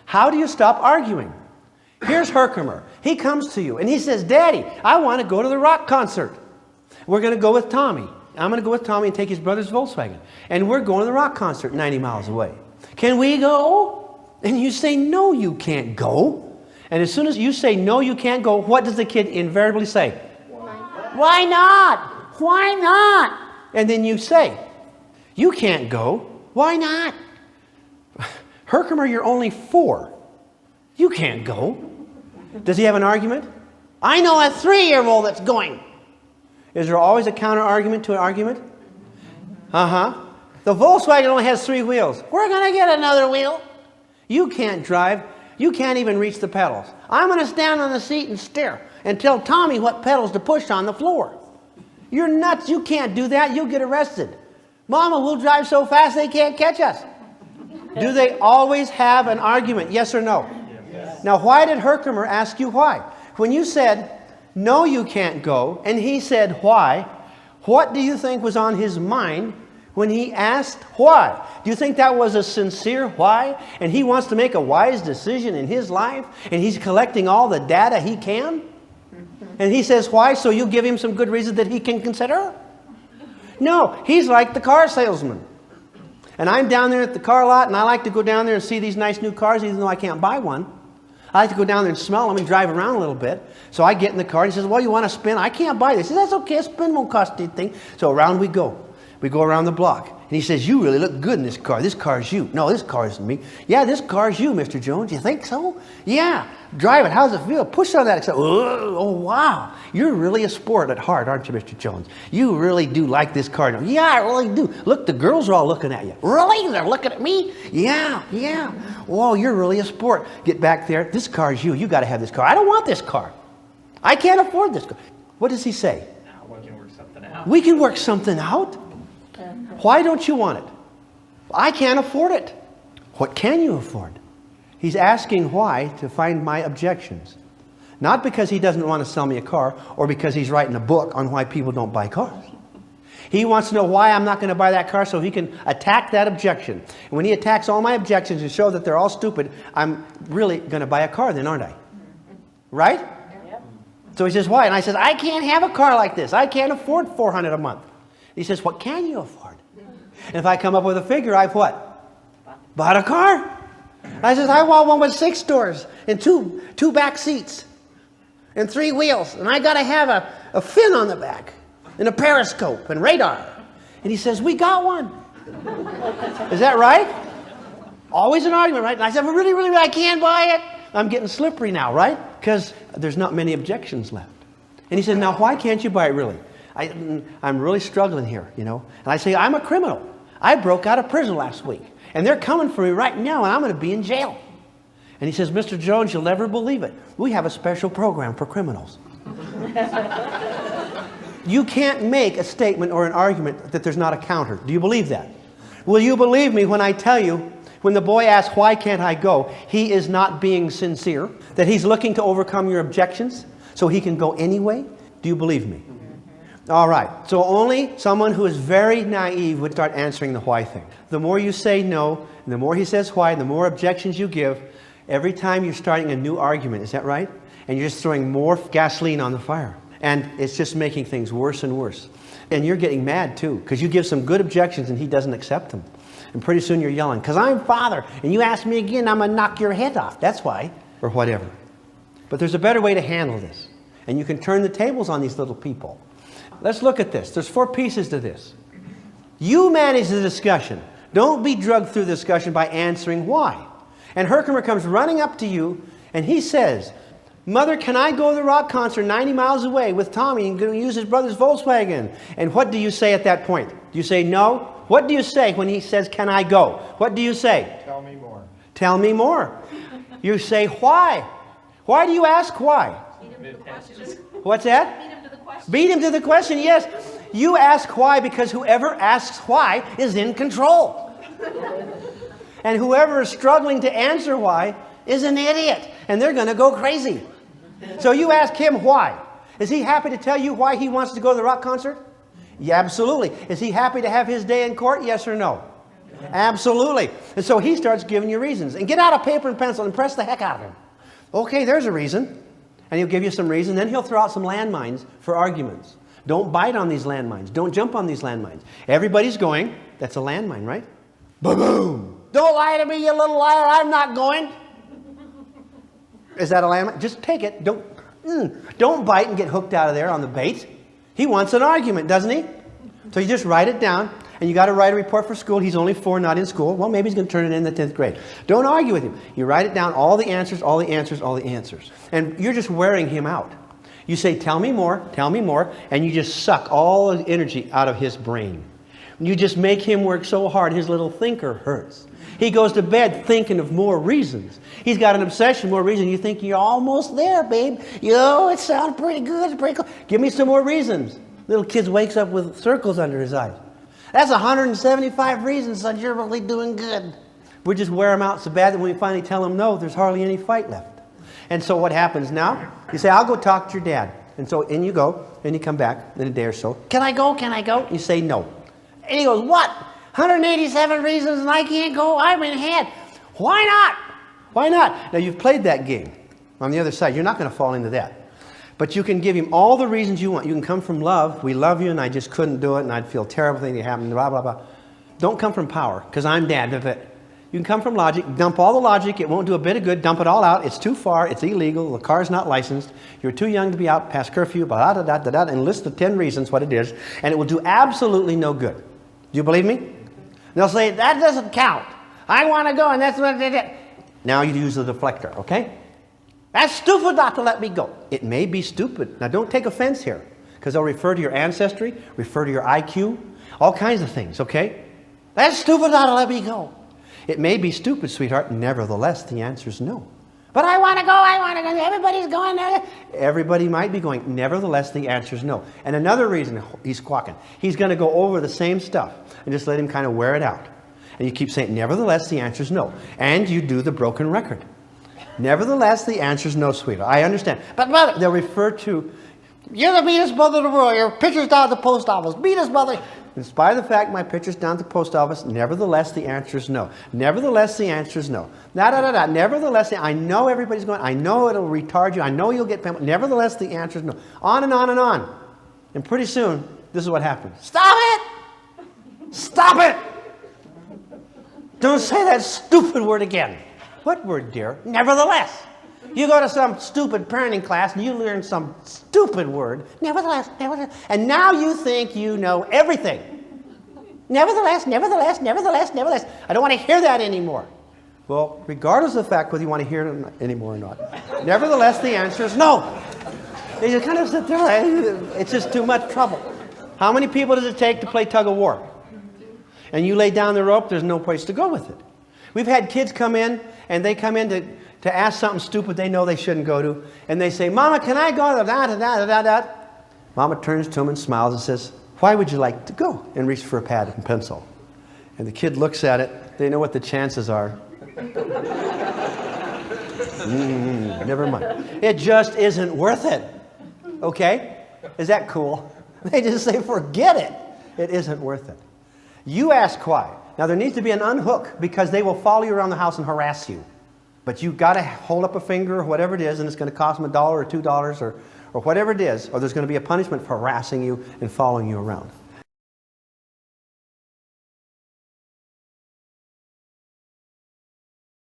How do you stop arguing? Here's Herkimer. He comes to you and he says, Daddy, I want to go to the rock concert. We're going to go with Tommy. I'm going to go with Tommy and take his brother's Volkswagen. And we're going to the rock concert 90 miles away. Can we go? And you say, no, you can't go. And as soon as you say, no, you can't go, what does the kid invariably say? Why not? Why not? And then you say, you can't go. Why not? Herkimer, you're only 4. You can't go. Does he have an argument? I know a 3-year-old that's going. Is there always a counter argument to an argument? The Volkswagen only has 3 wheels. We're going to get another wheel. You can't drive. You can't even reach the pedals. I'm going to stand on the seat and stare and tell Tommy what pedals to push on the floor. You're nuts. You can't do that. You'll get arrested. Mama, we'll drive so fast they can't catch us. Do they always have an argument? Yes or no? Yes. Now, why did Herkimer ask you why? When you said, no, you can't go, and he said why, what do you think was on his mind when he asked why? Do you think that was a sincere why? And he wants to make a wise decision in his life, and he's collecting all the data he can? And he says why, so you give him some good reasons that he can consider? No, he's like the car salesman. And I'm down there at the car lot, and I like to go down there and see these nice new cars, even though I can't buy one. I like to go down there and smell them and drive around a little bit. So I get in the car, and he says, well, you want to spin? I can't buy this. He says, that's okay, a spin won't cost anything. So around we go. We go around the block. And he says, you really look good in this car. This car's you. No, this car isn't me. Yeah, this car's you, Mr. Jones. You think so? Yeah. Drive it. How does it feel? Push on that. Oh, wow. You're really a sport at heart, aren't you, Mr. Jones? You really do like this car. Yeah, I really do. Look, the girls are all looking at you. Really? They're looking at me? Yeah. Whoa, you're really a sport. Get back there. This car's you. You got to have this car. I don't want this car. I can't afford this car. What does he say? We can work something out. We can work something out. Why don't you want it? I can't afford it. What can you afford? He's asking why to find my objections. Not because he doesn't want to sell me a car or because he's writing a book on why people don't buy cars. He wants to know why I'm not going to buy that car so he can attack that objection. And when he attacks all my objections and shows that they're all stupid, I'm really going to buy a car then, aren't I? Right? Yep. So he says, why? And I says, I can't have a car like this. I can't afford $400 a month. He says, what can you afford? And if I come up with a figure, I've what? Bought a car. I says, I want one with 6 doors and two back seats and 3 wheels. And I got to have a fin on the back and a periscope and radar. And he says, we got one. Is that right? Always an argument, right? And I said, well, really, I can't buy it. I'm getting slippery now, right? Because there's not many objections left. And he said, now why can't you buy it really? I'm really struggling here, you know. And I say, I'm a criminal. I broke out of prison last week. And they're coming for me right now, and I'm going to be in jail. And he says, Mr. Jones, you'll never believe it. We have a special program for criminals. You can't make a statement or an argument that there's not a counter. Do you believe that? Will you believe me when I tell you, when the boy asks, why can't I go? He is not being sincere. That he's looking to overcome your objections so he can go anyway. Do you believe me? All right, so only someone who is very naive would start answering the why thing. The more you say no, and the more he says why, and the more objections you give, every time you're starting a new argument, is that right? And you're just throwing more gasoline on the fire. And it's just making things worse and worse. And you're getting mad too, because you give some good objections and he doesn't accept them. And pretty soon you're yelling, because I'm father, and you ask me again, I'm going to knock your head off. That's why. Or whatever. But there's a better way to handle this. And you can turn the tables on these little people. Let's look at this. There's 4 pieces to this. You manage the discussion. Don't be drugged through the discussion by answering why. And Herkimer comes running up to you and he says, Mother, can I go to the rock concert 90 miles away with Tommy and use his brother's Volkswagen? And what do you say at that point? Do you say no? What do you say when he says, can I go? What do you say? Tell me more. Tell me more. You say why? Why do you ask why? Beat him to the question. What's that? Beat him to the question. Beat him to the question, yes. You ask why because whoever asks why is in control. And whoever is struggling to answer why is an idiot. And they're going to go crazy. So you ask him why. Is he happy to tell you why he wants to go to the rock concert? Yeah, absolutely. Is he happy to have his day in court? Yes or no? Absolutely. And so he starts giving you reasons. And get out a paper and pencil and press the heck out of him. Okay, there's a reason. And he'll give you some reason. Then he'll throw out some landmines for arguments. Don't bite on these landmines. Don't jump on these landmines. Everybody's going. That's a landmine, right? Boom! Don't lie to me, you little liar. I'm not going. Is that a landmine? Just take it. Don't bite and get hooked out of there on the bait. He wants an argument, doesn't he? So you just write it down. And you got to write a report for school. He's only 4, not in school. Well, maybe he's going to turn it in the 10th grade. Don't argue with him. You write it down, all the answers, all the answers, all the answers. And you're just wearing him out. You say, tell me more, and you just suck all the energy out of his brain. You just make him work so hard, his little thinker hurts. He goes to bed thinking of more reasons. He's got an obsession, more reasons. You think you're almost there, babe. It sounds pretty good. It's pretty cool. Give me some more reasons. Little kid wakes up with circles under his eyes. That's 175 reasons, son. You're really doing good. We just wear them out so bad that when we finally tell them no, there's hardly any fight left. And so what happens now? You say, I'll go talk to your dad. And so in you go, and you come back in a day or so. Can I go? Can I go? You say no. And he goes, what? 187 reasons and I can't go? I'm in head. Why not? Why not? Now you've played that game on the other side. You're not going to fall into that. But you can give him all the reasons you want. You can come from love. We love you and I just couldn't do it and I'd feel terrible thing that happened, blah, blah, blah. Don't come from power because I'm dad of it. You can come from logic. Dump all the logic. It won't do a bit of good. Dump it all out. It's too far. It's illegal. The car's not licensed. You're too young to be out past curfew, blah, blah, blah, blah, blah, and list the 10 reasons what it is. And it will do absolutely no good. Do you believe me? And they'll say, that doesn't count. I want to go and that's what they did. Now you use the deflector, okay? That's stupid not to let me go. It may be stupid. Now don't take offense here because they'll refer to your ancestry, refer to your IQ, all kinds of things, okay? That's stupid not to let me go. It may be stupid, sweetheart. Nevertheless, the answer is no. But I want to go, I want to go. Everybody's going there. Everybody might be going. Nevertheless, the answer is no. And another reason he's squawking, he's going to go over the same stuff and just let him kind of wear it out. And you keep saying, nevertheless, the answer is no. And you do the broken record. Nevertheless, the answer is no, sweetheart. I understand. But mother, they'll refer to, you're the meanest mother in the world. Your picture's down at the post office. Meanest mother. In spite of the fact my picture's down at the post office, nevertheless, the answer is no. Nevertheless, the answer is no. Nevertheless, I know everybody's going, I know it'll retard you. I know you'll get paid. Nevertheless, the answer is no. On and on and on. And pretty soon, this is what happens. Stop it! Stop it! Don't say that stupid word again. What word, dear? Nevertheless. You go to some stupid parenting class and you learn some stupid word. Nevertheless, nevertheless. And now you think you know everything. Nevertheless, nevertheless, nevertheless, nevertheless. I don't want to hear that anymore. Well, regardless of the fact whether you want to hear it anymore or not. Nevertheless, the answer is no. They just kind of sit there. It's just too much trouble. How many people does it take to play tug of war? And you lay down the rope, there's no place to go with it. We've had kids come in, and they come in to ask something stupid they know they shouldn't go to. And they say, Mama, can I go to that? Mama turns to them and smiles and says, why would you like to go? And reach for a pad and pencil. And the kid looks at it. They know what the chances are. Never mind. It just isn't worth it. Okay? Is that cool? They just say, forget it. It isn't worth it. You ask why. Now, there needs to be an unhook because they will follow you around the house and harass you. But you've got to hold up a finger or whatever it is, and it's going to cost them $1 or $2 or whatever it is, or there's going to be a punishment for harassing you and following you around.